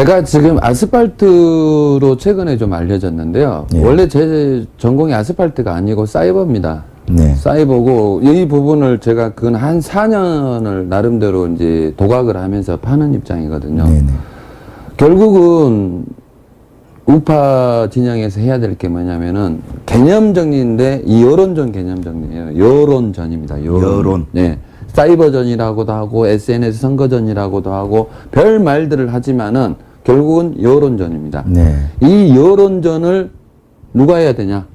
제가 지금 아스팔트로 최근에 좀 알려졌는데요. 예. 원래 제 전공이 아스팔트가 아니고 사이버입니다. 네. 사이버고 이 부분을 제가 근 한 4년을 나름대로 이제 도각을 하면서 파는 입장이거든요. 네네. 결국은 우파 진영에서 해야 될 게 뭐냐면은 개념 정리인데 이 여론전 개념 정리예요. 여론전입니다. 여론. 네. 사이버전이라고도 하고 SNS 선거전이라고도 하고 별 말들을 하지만은 결국은 여론전입니다. 네. 이 여론전을 누가 해야 되냐?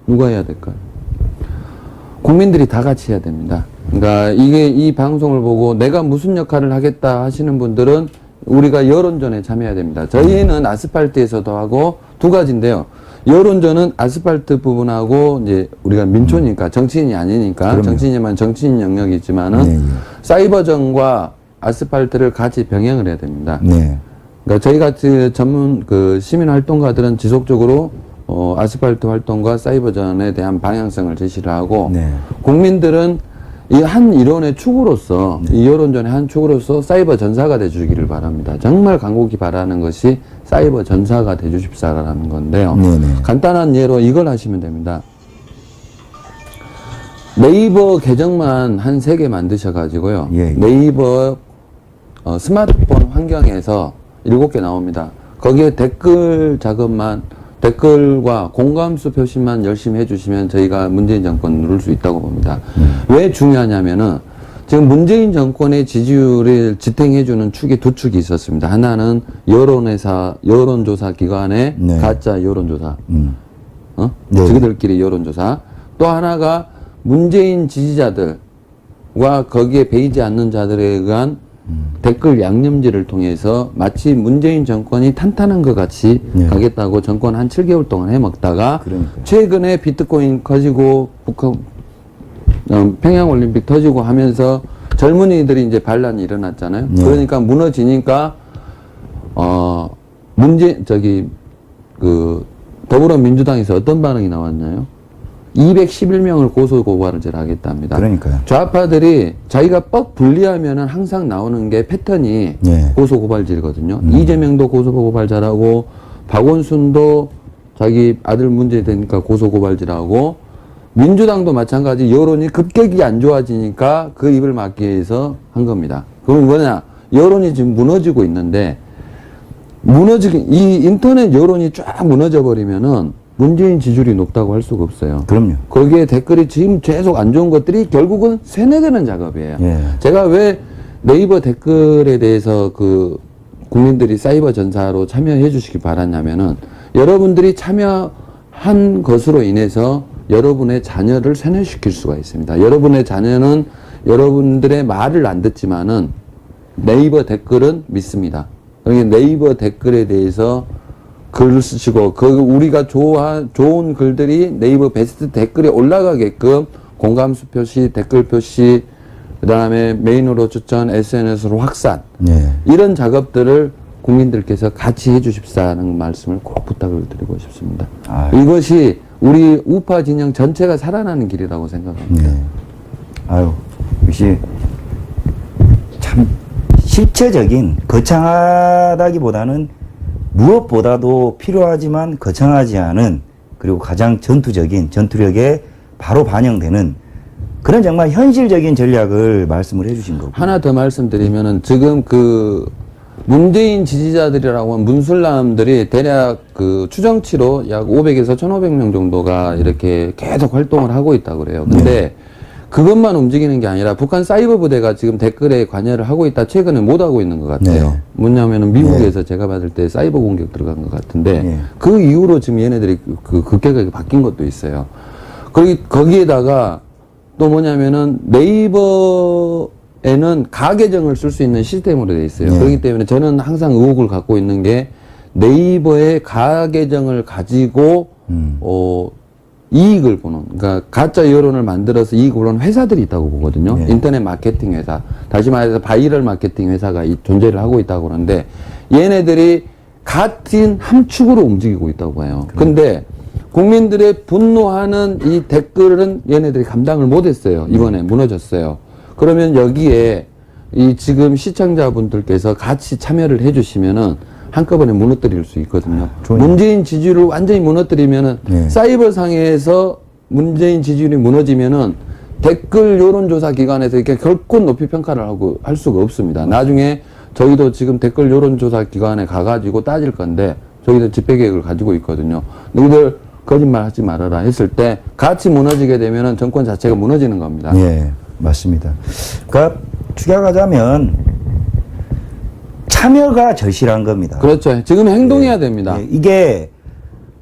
누가 해야 될까요? 국민들이 다 같이 해야 됩니다. 그러니까 이게 이 방송을 보고 내가 무슨 역할을 하겠다 하시는 분들은 우리가 여론전에 참여해야 됩니다. 저희는 아스팔트에서도 하고 두 가지인데요. 여론전은 아스팔트 부분하고 이제 우리가 민초니까 정치인이 아니니까 그럼요. 정치인이면 정치인 영역이 있지만은 네, 예. 사이버전과 아스팔트를 같이 병행을 해야 됩니다. 네. 그러니까 저희 같이 전문 그 시민 활동가들은 지속적으로 아스팔트 활동과 사이버전에 대한 방향성을 제시를 하고 네. 국민들은 이 한 일원의 축으로서 이 여론전의 한 축으로서 사이버 전사가 돼주기를 바랍니다. 정말 간곡히 바라는 것이 사이버 전사가 돼주십사라는 건데요. 네네. 간단한 예로 이걸 하시면 됩니다. 네이버 계정만 한 3개 만드셔가지고요. 예, 예. 네이버 스마트폰 환경에서 7개 나옵니다. 거기에 댓글 작업만 댓글과 공감수 표시만 열심히 해주시면 저희가 문재인 정권 누를 수 있다고 봅니다. 왜 중요하냐면은 지금 문재인 정권의 지지율을 지탱해주는 축이 두 축이 있었습니다. 하나는 여론조사 기관의 네. 가짜 여론조사, 네. 자기들끼리 여론조사. 또 하나가 문재인 지지자들과 거기에 배이지 않는 자들에 의한 댓글 양념질을 통해서 마치 문재인 정권이 탄탄한 것 같이 네. 가겠다고 정권 한 7개월 동안 해먹다가 그러니까요. 최근에 비트코인 커지고 북한 평양올림픽 터지고 하면서 젊은이들이 이제 반란이 일어났잖아요. 네. 그러니까 무너지니까 더불어민주당에서 어떤 반응이 나왔나요? 211명을 고소고발을 하겠답니다. 그러니까요. 좌파들이 자기가 뻑 분리하면은 항상 나오는 게 패턴이 네. 고소고발질이거든요. 이재명도 고소고발자라고 박원순도 자기 아들 문제 되니까 고소고발질하고 민주당도 마찬가지 여론이 급격히 안 좋아지니까 그 입을 막기 위해서 한 겁니다. 그럼 뭐냐? 여론이 지금 무너지고 있는데 이 인터넷 여론이 쫙 무너져 버리면은 문재인 지지율이 높다고 할 수가 없어요. 그럼요. 거기에 댓글이 지금 계속 안 좋은 것들이 결국은 세뇌되는 작업이에요. 예. 제가 왜 네이버 댓글에 대해서 그 국민들이 사이버 전사로 참여해 주시기 바랐냐면은 여러분들이 참여한 것으로 인해서 여러분의 자녀를 세뇌시킬 수가 있습니다. 여러분의 자녀는 여러분들의 말을 안 듣지만은 네이버 댓글은 믿습니다. 그러니까 네이버 댓글에 대해서 글을 쓰시고 우리가 좋은 글들이 네이버 베스트 댓글에 올라가게끔 공감수 표시, 댓글 표시, 그다음에 메인으로 추천, SNS로 확산 네. 이런 작업들을 국민들께서 같이 해주십사는 말씀을 꼭 부탁을 드리고 싶습니다. 이것이 우리 우파 진영 전체가 살아나는 길이라고 생각합니다. 네. 아유, 역시 참 실체적인 거창하다기보다는 무엇보다도 필요하지만 거창하지 않은 그리고 가장 전투력에 바로 반영되는 그런 정말 현실적인 전략을 말씀을 해주신 거고. 하나 더 말씀드리면은 지금 그 문재인 지지자들이라고 하는 문술남들이 대략 그 추정치로 약 500에서 1,500명 정도가 이렇게 계속 활동을 하고 있다고 그래요. 근데 그것만 움직이는 게 아니라 북한 사이버 부대가 지금 댓글에 관여를 하고 있다. 최근에 못 하고 있는 것 같아요. 네. 뭐냐면은 미국에서 제가 받을 때 사이버 공격 들어간 것 같은데 네. 그 이후로 지금 얘네들이 그 급격하게 바뀐 것도 있어요. 거기에다가 또 뭐냐면은 네이버에는 가계정을 쓸 수 있는 시스템으로 되어 있어요. 네. 그렇기 때문에 저는 항상 의혹을 갖고 있는 게 네이버의 가계정을 가지고 이익을 보는, 그러니까 가짜 여론을 만들어서 이익을 보는 회사들이 있다고 보거든요. 네. 인터넷 마케팅 회사, 다시 말해서 바이럴 마케팅 회사가 존재를 하고 있다고 그러는데 얘네들이 같은 함축으로 움직이고 있다고 봐요. 근데 국민들의 분노하는 이 댓글은 얘네들이 감당을 못했어요. 이번에 무너졌어요. 그러면 여기에 이 지금 시청자분들께서 같이 참여를 해주시면은 한꺼번에 무너뜨릴 수 있거든요. 문재인 지지율을 완전히 무너뜨리면은 네. 사이버상에서 문재인 지지율이 무너지면은 댓글 여론조사 기관에서 이렇게 결코 높이 평가를 할 수가 없습니다. 나중에 저희도 지금 댓글 여론조사 기관에 가가지고 따질 건데 저희도 집회 계획을 가지고 있거든요. 너희들 거짓말 하지 말아라 했을 때 같이 무너지게 되면은 정권 자체가 무너지는 겁니다. 예, 맞습니다. 그러니까 축약하자면 참여가 절실한 겁니다. 그렇죠. 지금 행동해야 됩니다. 예, 이게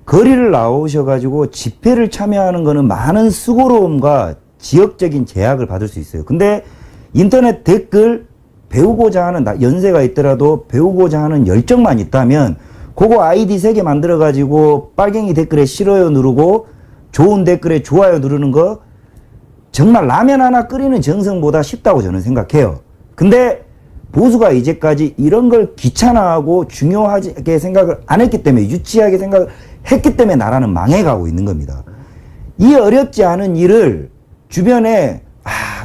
거리를 나오셔가지고 집회를 참여하는 거는 많은 수고로움과 지역적인 제약을 받을 수 있어요. 근데 인터넷 댓글 배우고자 하는, 연세가 있더라도 배우고자 하는 열정만 있다면 그거 아이디 3개 만들어가지고 빨갱이 댓글에 싫어요 누르고 좋은 댓글에 좋아요 누르는 거 정말 라면 하나 끓이는 정성보다 쉽다고 저는 생각해요. 근데 보수가 이제까지 이런 걸 귀찮아하고 중요하게 생각을 안 했기 때문에, 유치하게 생각을 했기 때문에 나라는 망해가고 있는 겁니다. 이 어렵지 않은 일을 주변에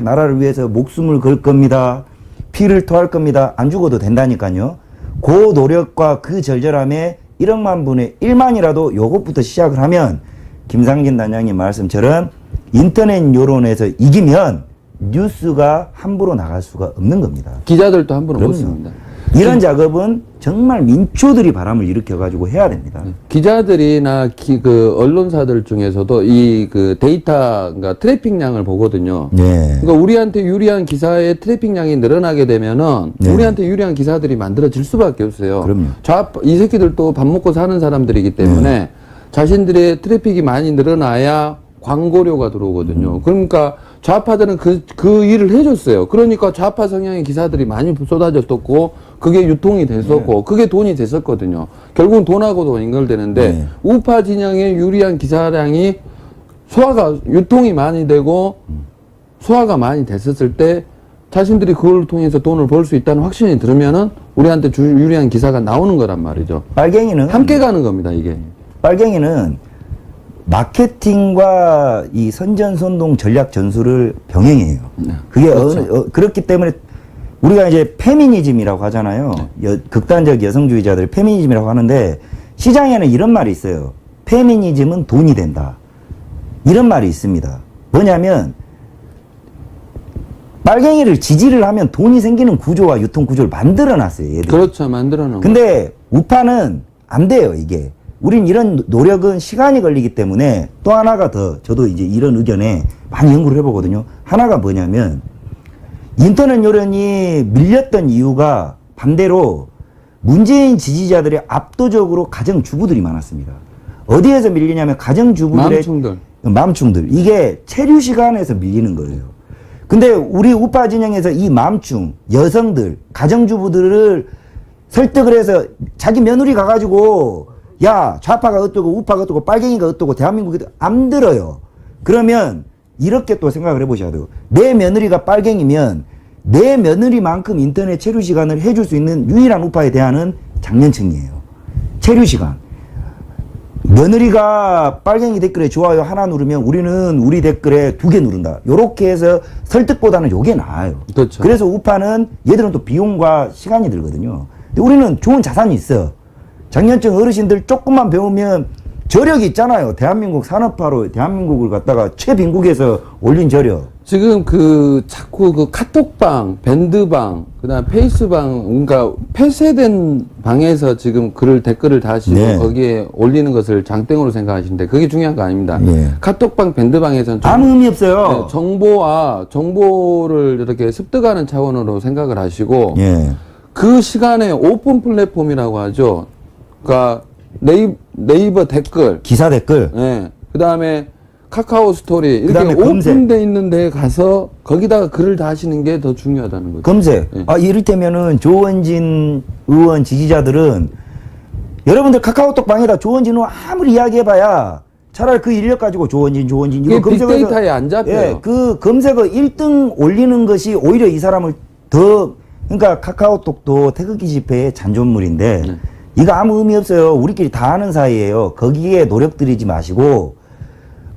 나라를 위해서 목숨을 걸 겁니다. 피를 토할 겁니다. 안 죽어도 된다니까요. 그 노력과 그 절절함에 1억만 분의 1만이라도 요것부터 시작을 하면 김상진 단장님 말씀처럼 인터넷 여론에서 이기면 뉴스가 함부로 나갈 수가 없는 겁니다. 기자들도 함부로 못 그럼요. 씁니다. 이런 작업은 정말 민초들이 바람을 일으켜가지고 해야 됩니다. 기자들이나 그 언론사들 중에서도 이 그 데이터, 그러니까 트래픽량을 보거든요. 네. 그러니까 우리한테 유리한 기사의 트래픽량이 늘어나게 되면은 네. 우리한테 유리한 기사들이 만들어질 수밖에 없어요. 그럼요. 이 새끼들도 밥 먹고 사는 사람들이기 때문에 자신들의 트래픽이 많이 늘어나야 광고료가 들어오거든요. 그러니까 좌파들은 그 일을 해줬어요. 그러니까 좌파 성향의 기사들이 많이 쏟아졌었고, 그게 유통이 됐었고, 그게 돈이 됐었거든요. 결국은 돈하고도 연결되는데, 우파 진영의 유리한 기사량이 유통이 많이 되고, 소화가 많이 됐었을 때, 자신들이 그걸 통해서 돈을 벌 수 있다는 확신이 들으면은, 우리한테 유리한 기사가 나오는 거란 말이죠. 빨갱이는 함께 가는 겁니다, 이게. 빨갱이는 마케팅과 이 선전선동 전략 전술을 병행해요. 그게 그렇죠. 그렇기 때문에 우리가 이제 페미니즘이라고 하잖아요. 극단적 여성주의자들 페미니즘이라고 하는데 시장에는 이런 말이 있어요. 페미니즘은 돈이 된다. 이런 말이 있습니다. 뭐냐면 빨갱이를 지지를 하면 돈이 생기는 구조와 유통 구조를 만들어 놨어요. 얘들. 그렇죠. 만들어 놓은 근데 우파는 안 돼요, 이게. 우린 이런 노력은 시간이 걸리기 때문에 또 하나가 더, 저도 이제 이런 의견에 많이 연구를 해보거든요. 하나가 뭐냐면, 인터넷 여론이 밀렸던 이유가 반대로 문재인 지지자들이 압도적으로 가정주부들이 많았습니다. 어디에서 밀리냐면 가정주부들의 맘충들. 이게 체류 시간에서 밀리는 거예요. 근데 우리 우파 진영에서 이 맘충, 여성들, 가정주부들을 설득을 해서 자기 며느리 가가지고 야, 좌파가 어떠고 우파가 어떠고 빨갱이가 어떠고 대한민국이 안 들어요. 그러면 이렇게 또 생각을 해보셔야 돼요. 내 며느리가 빨갱이면 내 며느리만큼 인터넷 체류 시간을 해줄 수 있는 유일한 우파에 대한은 장년층이에요. 체류 시간. 며느리가 빨갱이 댓글에 좋아요 하나 누르면 우리는 우리 댓글에 2개 누른다. 요렇게 해서 설득보다는 요게 나아요. 그렇죠. 그래서 우파는 얘들은 또 비용과 시간이 들거든요. 근데 우리는 좋은 자산이 있어. 장년층 어르신들 조금만 배우면 저력이 있잖아요. 대한민국 산업화로 대한민국을 갖다가 최빈국에서 올린 저력. 지금 자꾸 카톡방, 밴드방, 그다음 페이스방, 그러니까 폐쇄된 방에서 지금 댓글을 다시고 네. 거기에 올리는 것을 장땡으로 생각하시는데 그게 중요한 거 아닙니다. 네. 카톡방, 밴드방에서는 아무 의미 없어요. 네, 정보를 이렇게 습득하는 차원으로 생각을 하시고 예. 그 시간에 오픈 플랫폼이라고 하죠. 그러니까 네이버 댓글, 기사 댓글. 예. 그다음에 카카오 스토리 이렇게 그다음에 검색. 오픈돼 있는 데 가서 거기다가 글을 다시는 게 더 중요하다는 거죠. 검색. 예. 이를테면은 조원진 의원 지지자들은 여러분들 카카오톡 방에다 조원진 의원 아무리 이야기해봐야 차라리 그 인력 가지고 조원진 그게 빅데이터에 안 잡혀요. 예, 그 검색어 1등 올리는 것이 오히려 이 사람을 더, 그러니까 카카오톡도 태극기 집회의 잔존물인데 이거 아무 의미 없어요. 우리끼리 다 아는 사이예요. 거기에 노력 들이지 마시고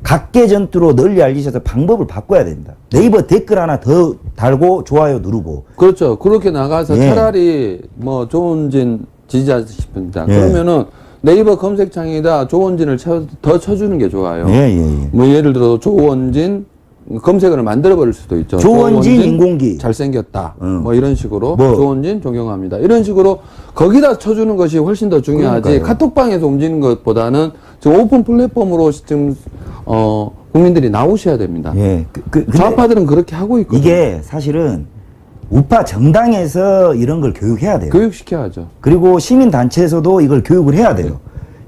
각계 전투로 널리 알리셔서 방법을 바꿔야 됩니다. 네이버 댓글 하나 더 달고 좋아요 누르고. 그렇죠. 그렇게 나가서 예. 차라리 뭐 조은진 지지자 싶습니다. 예. 그러면은 네이버 검색창에다 조원진을 더 쳐주는 게 좋아요. 예, 예, 예. 뭐 예를 들어 조원진 검색어를 만들어 버릴 수도 있죠. 조원진 인공기. 잘생겼다. 응. 뭐 이런 식으로 뭐. 조원진 존경합니다. 이런 식으로 거기다 쳐주는 것이 훨씬 더 중요하지. 그러니까요. 카톡방에서 움직이는 것보다는 지금 오픈 플랫폼으로 지금 국민들이 나오셔야 됩니다. 예. 근데 좌파들은 그렇게 하고 있거든요. 이게 사실은 우파 정당에서 이런 걸 교육해야 돼요. 교육시켜야죠. 그리고 시민단체에서도 이걸 교육을 해야 돼요.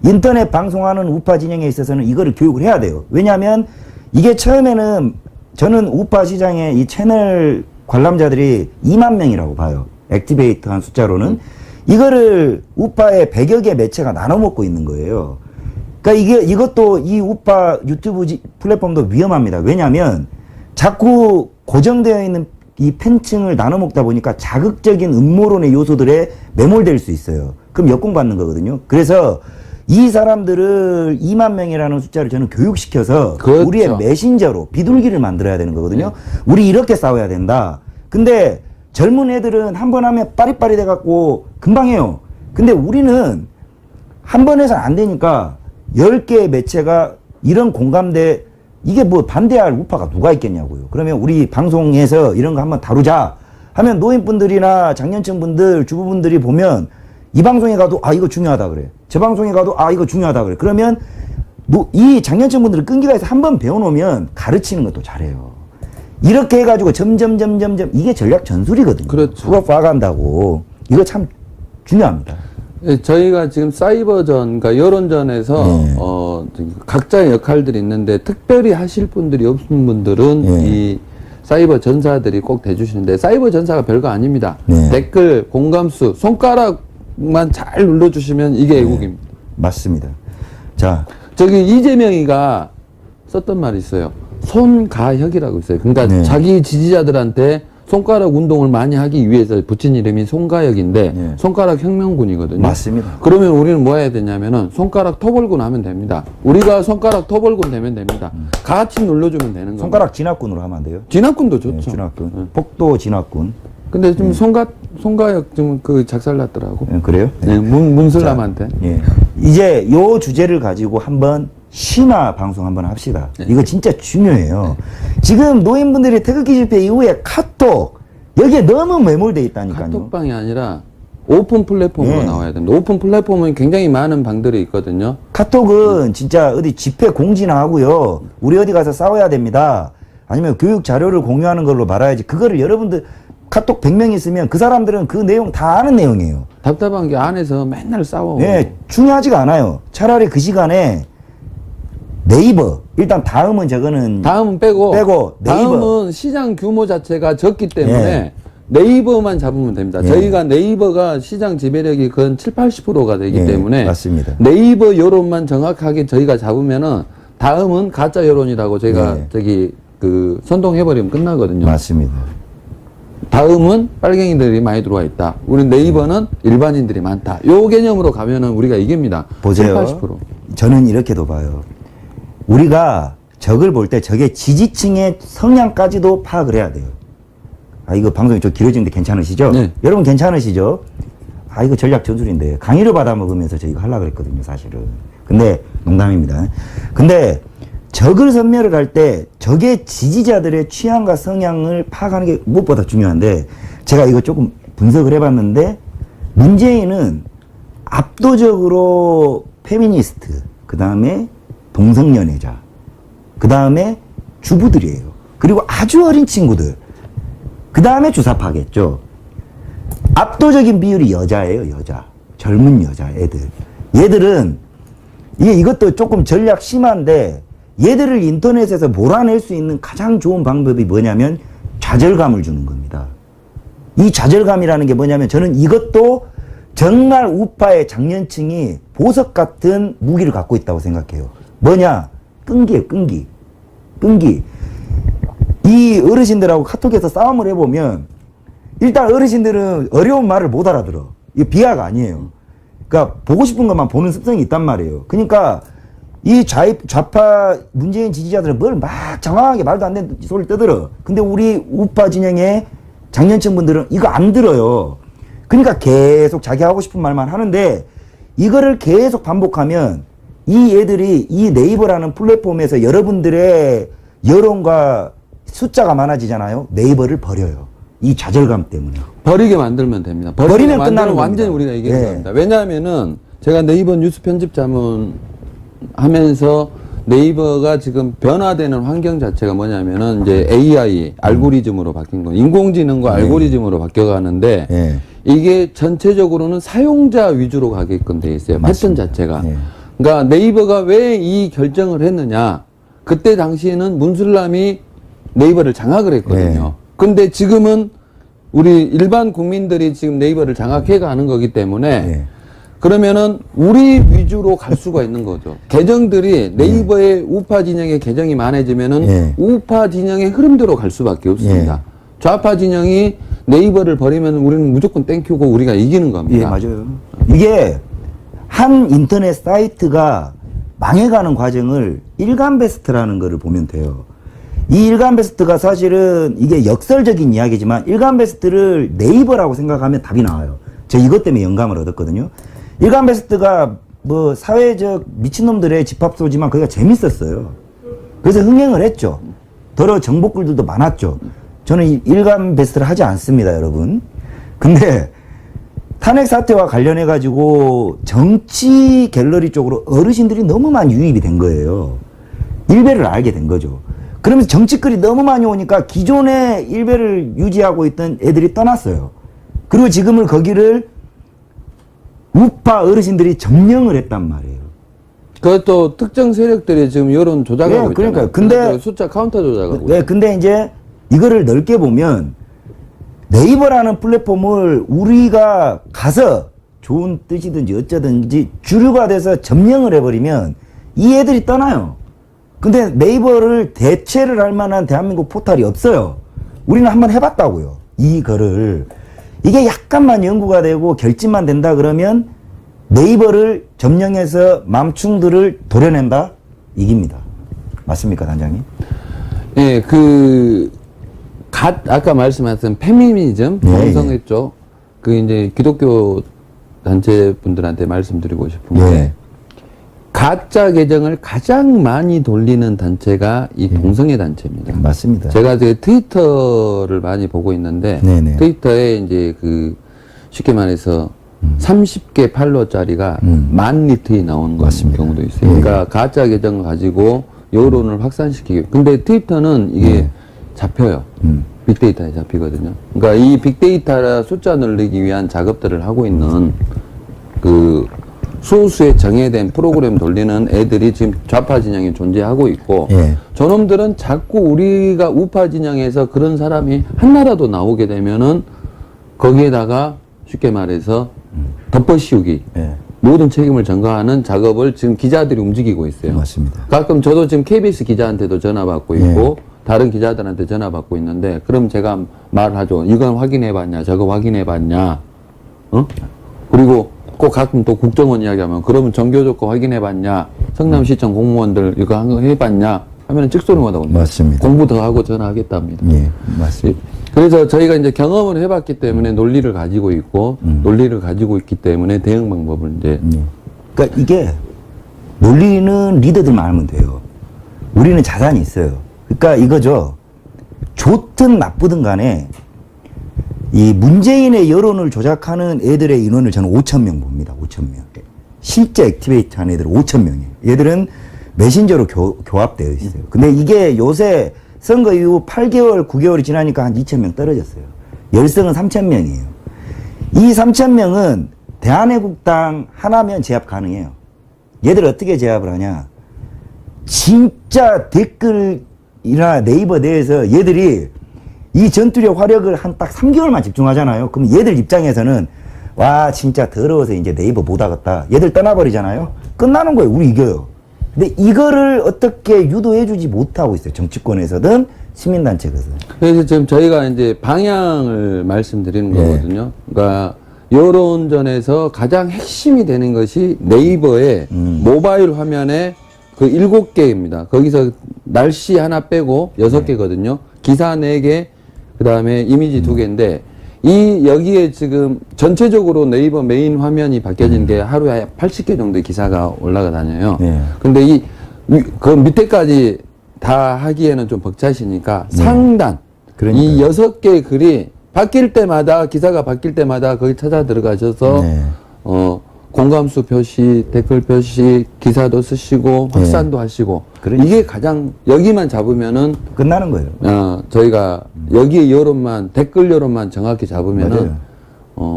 인터넷 방송하는 우파 진영에 있어서는 이거를 교육을 해야 돼요. 왜냐하면 이게 처음에는 저는 우파 시장의 이 채널 관람자들이 2만 명이라고 봐요. 액티베이트한 숫자로는. 이거를 우파의 100여 개 매체가 나눠 먹고 있는 거예요. 그러니까 이것도 이 우파 유튜브 플랫폼도 위험합니다. 왜냐하면 자꾸 고정되어 있는 이 팬층을 나눠 먹다 보니까 자극적인 음모론의 요소들에 매몰될 수 있어요. 그럼 역공받는 거거든요. 그래서 이 사람들을 2만 명이라는 숫자를 저는 교육시켜서 그렇죠. 우리의 메신저로 비둘기를 만들어야 되는 거거든요. 우리 이렇게 싸워야 된다. 근데 젊은 애들은 한 번 하면 빠릿빠릿 해갖고 금방 해요. 근데 우리는 한 번 해서 안 되니까 10개의 매체가 이런 공감대 이게 뭐 반대할 우파가 누가 있겠냐고요. 그러면 우리 방송에서 이런 거 한번 다루자 하면 노인분들이나 장년층 분들, 주부분들이 보면 이 방송에 가도 아 이거 중요하다 그래. 저 방송에 가도 아 이거 중요하다 그래. 그러면 이 장년층 분들은 끈기가 있어 한 번 배워놓으면 가르치는 것도 잘해요. 이렇게 해가지고 점점 이게 전략 전술이거든요. 그렇죠. 풀어가간다고 이거 참 중요합니다. 예, 저희가 지금 사이버전, 그러니까 여론전에서 네. 각자의 역할들이 있는데 특별히 하실 분들이 없는 분들은 네. 이 사이버 전사들이 꼭 대주시는데 사이버 전사가 별거 아닙니다. 네. 댓글, 공감수, 손가락만 잘 눌러주시면 이게 애국입니다. 맞습니다. 자, 저기 이재명이가 썼던 말이 있어요. 손가혁이라고 있어요. 그러니까 네. 자기 지지자들한테 손가락 운동을 많이 하기 위해서 붙인 이름이 손가혁인데 네. 손가락 혁명군이거든요. 맞습니다. 그러면 우리는 뭐 해야 되냐면은 손가락 토벌군 하면 됩니다. 우리가 손가락 토벌군 되면 됩니다. 같이 눌러주면 되는 거예요. 손가락 진압군으로 하면 안 돼요? 진압군도 좋죠. 네, 진압군. 폭도 진압군. 근데 좀 손가혁 좀 그 작살났더라고. 네, 그래요? 네, 문슬람한테. 예. 이제 요 주제를 가지고 한번 심화 방송 한번 합시다. 이거 진짜 중요해요. 지금 노인분들이 태극기 집회 이후에 카톡 여기에 너무 매몰돼 있다니까요. 카톡방이 아니라 오픈 플랫폼으로 네. 나와야 됩니다. 오픈 플랫폼은 굉장히 많은 방들이 있거든요. 카톡은 진짜 어디 집회 공지나 하고요. 우리 어디 가서 싸워야 됩니다. 아니면 교육 자료를 공유하는 걸로 말아야지. 그거를 여러분들 카톡 100명 있으면 그 사람들은 그 내용 다 아는 내용이에요. 답답한 게 안에서 맨날 싸워. 네, 중요하지가 않아요. 차라리 그 시간에 네이버 일단 다음은 저거는 다음은 빼고 네이버. 다음은 시장 규모 자체가 적기 때문에 예. 네이버만 잡으면 됩니다. 예. 저희가 네이버가 시장 지배력이 건 70~80%가 되기 예, 때문에 맞습니다. 네이버 여론만 정확하게 저희가 잡으면은 다음은 가짜 여론이라고 저희가 예. 저기 그 선동해버리면 끝나거든요. 맞습니다. 다음은 빨갱이들이 많이 들어와 있다. 우리 네이버는 일반인들이 많다. 요 개념으로 가면은 우리가 이깁니다. 보세요. 80%. 저는 이렇게도 봐요. 우리가 적을 볼 때 적의 지지층의 성향까지도 파악을 해야 돼요. 아, 이거 방송이 좀 길어지는데 괜찮으시죠? 네. 여러분 괜찮으시죠? 아, 이거 전략 전술인데. 강의를 받아먹으면서 저 이거 하려고 그랬거든요, 사실은. 근데 농담입니다. 근데 적을 선멸을 할 때 적의 지지자들의 취향과 성향을 파악하는 게 무엇보다 중요한데 제가 이거 조금 분석을 해봤는데 문재인은 압도적으로 페미니스트, 그 다음에 동성연애자, 그 다음에 주부들이에요. 그리고 아주 어린 친구들, 그 다음에 주사파겠죠. 압도적인 비율이 여자예요, 여자. 젊은 여자, 애들. 얘들은, 이것도 조금 전략 심한데, 얘들을 인터넷에서 몰아낼 수 있는 가장 좋은 방법이 뭐냐면, 좌절감을 주는 겁니다. 이 좌절감이라는 게 뭐냐면, 저는 이것도 정말 우파의 장년층이 보석 같은 무기를 갖고 있다고 생각해요. 뭐냐? 끈기예요, 끈기. 끈기. 이 어르신들하고 카톡에서 싸움을 해보면, 일단 어르신들은 어려운 말을 못 알아들어. 이게 비하가 아니에요. 그러니까 보고 싶은 것만 보는 습성이 있단 말이에요. 그러니까 이 좌파 문재인 지지자들은 뭘 막 장황하게 말도 안 되는 소리를 떠들어. 근데 우리 우파 진영의 장년층 분들은 이거 안 들어요. 그러니까 계속 자기 하고 싶은 말만 하는데 이거를 계속 반복하면 이 애들이 이 네이버라는 플랫폼에서 여러분들의 여론과 숫자가 많아지잖아요. 네이버를 버려요. 이 좌절감 때문에. 버리게 만들면 됩니다. 버리면 끝나는 완전히 겁니다. 우리가 이기는 예. 겁니다. 왜냐하면은 제가 네이버 뉴스 편집 자문 하면서 네이버가 지금 변화되는 환경 자체가 뭐냐면은 이제 AI 알고리즘으로 바뀐 거, 인공지능과 알고리즘으로 바뀌어가는데 예. 이게 전체적으로는 사용자 위주로 가게끔 돼 있어요. 패턴 자체가. 예. 그러니까 네이버가 왜 이 결정을 했느냐? 그때 당시에는 문슬람이 네이버를 장악을 했거든요. 예. 근데 지금은 우리 일반 국민들이 지금 네이버를 장악해 가는 거기 때문에 예. 그러면은 우리 위주로 갈 수가 있는 거죠. 계정들이 네이버의 우파 진영의 계정이 많아지면은 예. 우파 진영의 흐름대로 갈 수밖에 없습니다. 예. 좌파 진영이 네이버를 버리면 우리는 무조건 땡큐고 우리가 이기는 겁니다. 예, 맞아요. 이게 한 인터넷 사이트가 망해가는 과정을 일간베스트라는 거를 보면 돼요. 이 일간베스트가 사실은 이게 역설적인 이야기지만 일간베스트를 네이버라고 생각하면 답이 나와요. 저 이것 때문에 영감을 얻었거든요. 일간베스트가 뭐 사회적 미친놈들의 집합소지만 거기가 재밌었어요. 그래서 흥행을 했죠. 더러 정보글들도 많았죠. 저는 일간베스트를 하지 않습니다, 여러분. 근데 탄핵 사태와 관련해 가지고 정치 갤러리 쪽으로 어르신들이 너무 많이 유입이 된 거예요. 일배를 알게 된 거죠. 그러면서 정치글이 너무 많이 오니까 기존의 일배를 유지하고 있던 애들이 떠났어요. 그리고 지금은 거기를 우파 어르신들이 점령을 했단 말이에요. 그것도 특정 세력들이 지금 여론 조작하고 네, 있잖아요. 그러니까요. 근데 숫자 카운터 조작하고 네, 근데 이제 이거를 넓게 보면 네이버라는 플랫폼을 우리가 가서 좋은 뜻이든지 어쩌든지 주류가 돼서 점령을 해버리면 이 애들이 떠나요. 근데 네이버를 대체를 할 만한 대한민국 포털이 없어요. 우리는 한번 해봤다고요. 이거를. 이게 약간만 연구가 되고 결집만 된다 그러면 네이버를 점령해서 맘충들을 도려낸다? 이깁니다. 맞습니까, 단장님? 예, 아까 말씀하신 페미니즘, 예, 동성애 쪽, 그 이제 기독교 단체 분들한테 말씀드리고 싶은 게, 예. 가짜 계정을 가장 많이 돌리는 단체가 이 동성애 단체입니다. 맞습니다. 제가 이제 트위터를 많이 보고 있는데, 네네. 트위터에 이제 쉽게 말해서 30개 팔로워짜리가 만 리트이 나오는 맞습니다. 경우도 있어요. 그러니까 가짜 계정을 가지고 여론을 확산시키기. 근데 트위터는 이게 잡혀요. 빅데이터에 잡히거든요. 그러니까 이 빅데이터 숫자 늘리기 위한 작업들을 하고 있는 소수의 정해된 프로그램 돌리는 애들이 지금 좌파 진영에 존재하고 있고, 예. 저놈들은 자꾸 우리가 우파 진영에서 그런 사람이 하나라도 나오게 되면은 거기에다가 쉽게 말해서 덮어씌우기, 예. 모든 책임을 전가하는 작업을 지금 기자들이 움직이고 있어요. 맞습니다. 가끔 저도 지금 KBS 기자한테도 전화 받고 있고 다른 기자들한테 전화 받고 있는데, 그럼 제가 말하죠. 이건 확인해 봤냐, 저거 확인해 봤냐, 그리고 꼭 가끔 또 국정원 이야기하면, 그러면 정교조건 확인해 봤냐, 성남시청 공무원들 이거 한 거 해봤냐 하면은 찍소리마다 옵니다. 맞습니다. 공부 더 하고 전화하겠답니다. 예, 맞습니다. 그래서 저희가 이제 경험을 해봤기 때문에 논리를 가지고 있고, 논리를 가지고 있기 때문에 대응 방법을 이제. 그러니까 이게 논리는 리더들만 알면 돼요. 우리는 자산이 있어요. 그러니까 이거죠. 좋든 나쁘든 간에 이 문재인의 여론을 조작하는 애들의 인원을 저는 5,000명 봅니다. 5,000명. 실제 액티베이트 한 애들은 5,000명이에요. 얘들은 메신저로 교합되어 있어요. 근데 이게 요새 선거 이후 8개월, 9개월이 지나니까 한 2,000명 떨어졌어요. 열성은 3,000명이에요. 이 3,000명은 대한애국당 하나면 제압 가능해요. 얘들 어떻게 제압을 하냐. 진짜 댓글이나 네이버 내에서 얘들이 이 전투력 화력을 한 딱 3개월만 집중하잖아요. 그럼 얘들 입장에서는 와 진짜 더러워서 이제 네이버 못 하겠다. 얘들 떠나버리잖아요. 끝나는 거예요. 우리 이겨요. 근데 이거를 어떻게 유도해주지 못하고 있어요. 정치권에서든 시민단체에서든. 그래서 지금 저희가 이제 방향을 말씀드리는 거거든요. 그러니까 여론전에서 가장 핵심이 되는 것이 네이버의 모바일 화면에 그 7개입니다. 거기서 날씨 하나 빼고 6개거든요. 기사 4개, 그 다음에 이미지 2개인데, 여기에 지금 전체적으로 네이버 메인 화면이 바뀌어진 게 하루에 80개 정도의 기사가 올라가 다녀요. 네. 근데 그 밑에까지 다 하기에는 좀 벅차시니까 상단, 그러니까요. 이 6개의 글이 바뀔 때마다, 기사가 바뀔 때마다 거기 찾아 들어가셔서, 네. 공감수 표시, 댓글 표시, 기사도 쓰시고, 확산도 하시고, 그러니까. 이게 가장, 여기만 잡으면은, 끝나는 거예요. 저희가 여기에 여론만, 댓글 여론만 정확히 잡으면은, 맞아요.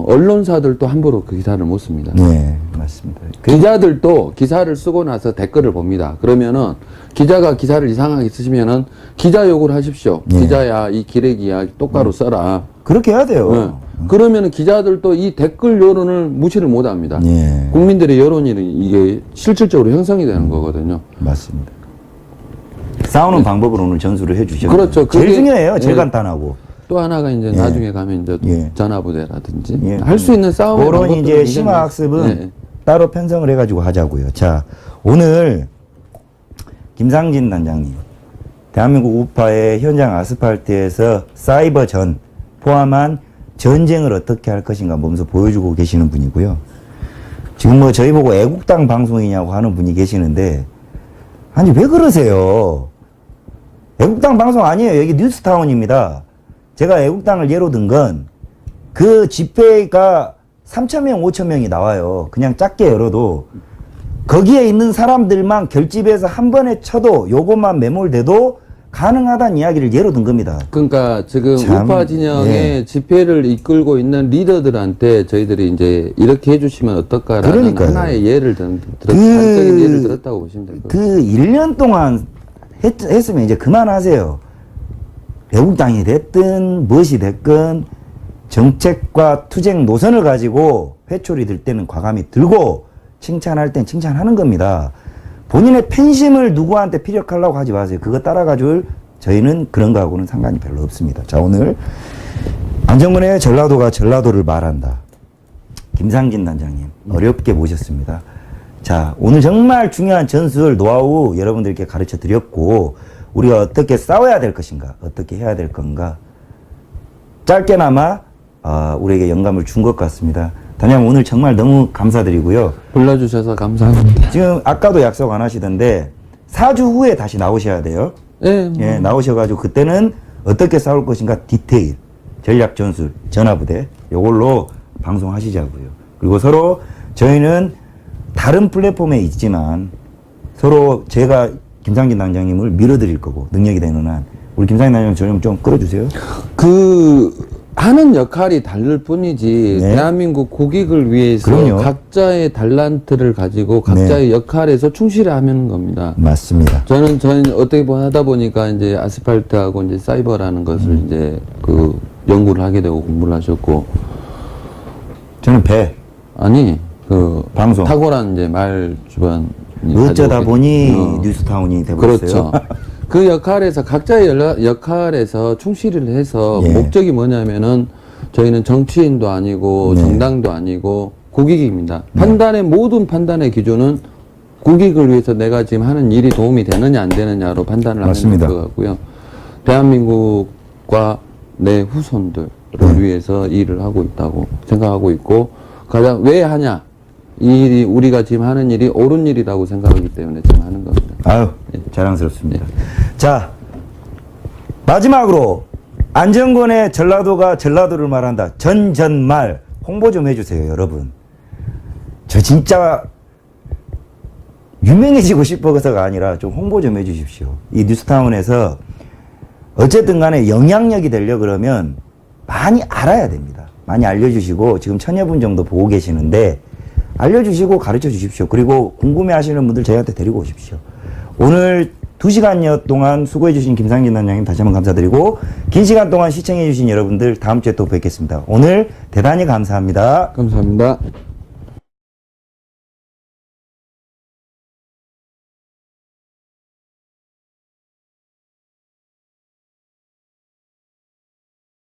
언론사들도 함부로 그 기사를 못 씁니다. 네, 맞습니다. 기자들도 기사를 쓰고 나서 댓글을 봅니다. 그러면은 기자가 기사를 이상하게 쓰시면은 기자 욕을 하십시오. 네. 기자야, 이 기레기야, 똑바로 써라. 그렇게 해야 돼요. 네. 그러면은 기자들도 이 댓글 여론을 무시를 못 합니다. 네. 국민들의 여론이 이게 실질적으로 형성이 되는 거거든요. 맞습니다. 싸우는 방법을 오늘 전수를 해주셨죠. 그렇죠. 제일 그게- 중요해요. 제일 예. 간단하고. 또 하나가 이제 예. 나중에 가면 이제 예. 전화부대라든지 예. 할 수 있는 싸움의 그런 방법들은 이제 굉장히 심화학습은 예. 따로 편성을 해가지고 하자고요. 자, 오늘 김상진 단장님, 대한민국 우파의 현장 아스팔트에서 사이버 전 포함한 전쟁을 어떻게 할 것인가 몸소 보여주고 계시는 분이고요. 지금 뭐 저희 보고 애국당 방송이냐고 하는 분이 계시는데, 아니 왜 그러세요? 애국당 방송 아니에요. 여기 뉴스타운입니다. 제가 애국당을 예로 든 건 그 집회가 3,000명, 5,000명이 나와요. 그냥 작게 열어도 거기에 있는 사람들만 결집해서 한 번에 쳐도 요것만 매몰돼도 가능하다는 이야기를 예로 든 겁니다. 그러니까 지금 참, 우파 진영의 예. 집회를 이끌고 있는 리더들한테 저희들이 이제 이렇게 해주시면 어떨까라는 그러니까요. 하나의 예를 그- 단적인 예를 들었다고 보시면 될 그 거예요. 1년 동안 했으면 이제 그만하세요. 애국당이 됐든 무엇이 됐건 정책과 투쟁 노선을 가지고 회초리 들 때는 과감히 들고 칭찬할 땐 칭찬하는 겁니다. 본인의 팬심을 누구한테 피력하려고 하지 마세요. 그거 따라가줄 저희는 그런 거하고는 상관이 별로 없습니다. 자, 오늘 안정근의 전라도가 전라도를 말한다. 김상진 단장님 어렵게 모셨습니다. 자, 오늘 정말 중요한 전술 노하우 여러분들께 가르쳐 드렸고 우리가 어떻게 싸워야 될 것인가, 어떻게 해야 될 건가 짧게나마 우리에게 영감을 준 것 같습니다. 단장님 오늘 정말 너무 감사드리고요. 불러주셔서 감사합니다. 지금 아까도 약속 안 하시던데 4주 후에 다시 나오셔야 돼요. 예, 예, 나오셔가지고 그때는 어떻게 싸울 것인가 디테일, 전략 전술, 전화부대 요걸로 방송하시자고요. 그리고 서로 저희는 다른 플랫폼에 있지만 서로 제가 김상진 단장님을 밀어드릴 거고 능력이 되는 한 우리 김상진 단장님 저좀 좀 끌어주세요. 하는 역할이 다를 뿐이지 네. 대한민국 국익을 위해서 그럼요. 각자의 달란트를 가지고 각자의 역할에서 충실하는 겁니다. 맞습니다. 저는 어떻게 하다 보니까 이제 아스팔트하고 이제 사이버라는 것을 이제 그 연구를 하게 되고 공부를 하셨고 저는 배 아니 그 방송. 탁월한 이제 말 주변 어쩌다 보니 뉴스타운이 되버렸어요. 그렇죠. 그 역할에서 각자의 역할에서 충실을 해서 예. 목적이 뭐냐면은 저희는 정치인도 아니고 네. 정당도 아니고 국익입니다. 모든 판단의 기준은 국익을 위해서 내가 지금 하는 일이 도움이 되느냐 안 되느냐로 판단을 맞습니다. 하는 것 같고요. 대한민국과 내 후손들을 위해서 일을 하고 있다고 생각하고 있고 가장 왜 하냐? 이 일이 우리가 지금 하는 일이 옳은 일이라고 생각하기 때문에 지금 하는 겁니다. 아유, 자랑스럽습니다. 자, 마지막으로 안정권의 전라도가 전라도를 말한다. 전전말 홍보 좀 해주세요, 여러분. 저 진짜 유명해지고 싶어서가 아니라 좀 홍보 좀 해주십시오. 이 뉴스타운에서 어쨌든 간에 영향력이 되려 그러면 많이 알아야 됩니다. 많이 알려주시고 지금 1000여 분 정도 보고 계시는데 알려주시고 가르쳐 주십시오. 그리고 궁금해 하시는 분들 저희한테 데리고 오십시오. 오늘 2시간여 동안 수고해 주신 김상진 단장님 다시 한번 감사드리고 긴 시간 동안 시청해 주신 여러분들 다음 주에 또 뵙겠습니다. 오늘 대단히 감사합니다. 감사합니다.